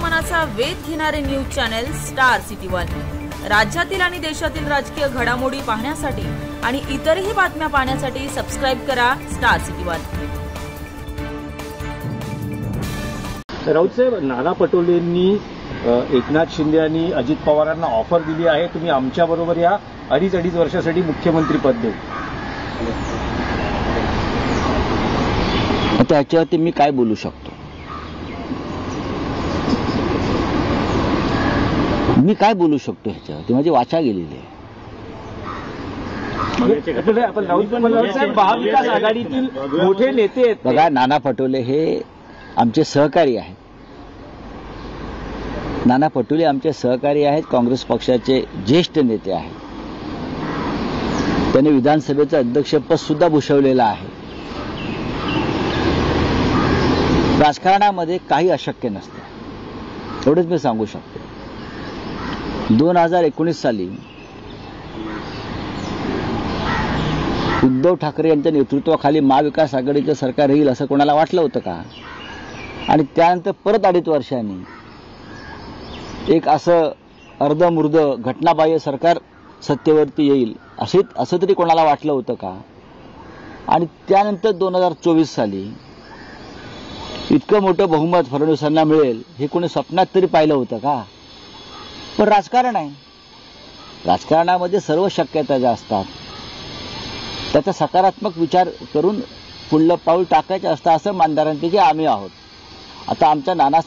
मनाचा वेध घेणारे news channel star city one. राज्यातील आणि देशातील राजकीय घडामोडी पाहण्यासाठी आणि इतरही बातम्या पाहण्यासाठी सबस्क्राइब करा स्टार सिटी वन। राऊत साहेब, नाना पटोलेंनी एकनाथ शिंदे आणि अजित पवारांना ऑफर दिली आहे, तुम्ही आमच्या बरोबर या, अडीच वर्षासाठी मुख्यमंत्री पद देऊ। आता याच्यावरती मी काय बोलू शकतो? मी काय बोलू शकतो ह्याच्यावरती? माझी वाचा गेलेली आहे। आपण राऊत साहेब महाविकास आघाडीतील मोठे नेते आहेत। बघा, नाना पटोले हे आमचे सहकारी आहेत। नाना पटोले आमचे सहकारी आहेत, काँग्रेस पक्षाचे ज्येष्ठ नेते आहेत। त्यांनी विधानसभेचं अध्यक्षपद सुद्धा भूषवलेलं आहे। राजकारणामध्ये काही अशक्य नसतं, एवढंच मी सांगू शकतो। 2019 साली उद्धव ठाकरे यांच्या नेतृत्वाखाली महाविकास आघाडीचं सरकार येईल असं कोणाला वाटलं होतं का? आणि त्यानंतर परत 2.5 वर्षांनी एक असं अर्धमुर्ध घटनाबाह्य सरकार सत्तेवरती येईल असं तरी कोणाला वाटलं होतं का? आणि त्यानंतर 2024 साली इतकं मोठं बहुमत फडणवीसांना मिळेल हे कोणी स्वप्नात तरी पाहिलं होतं का? पण राजकारण आहे, राजकारणामध्ये सर्व शक्यता ज्या असतात त्याचा सकारात्मक विचार करून पुढलं पाऊल टाकायचं असतं, असं मानणाऱ्यांपैकी आम्ही आहोत। आता आमच्या नाना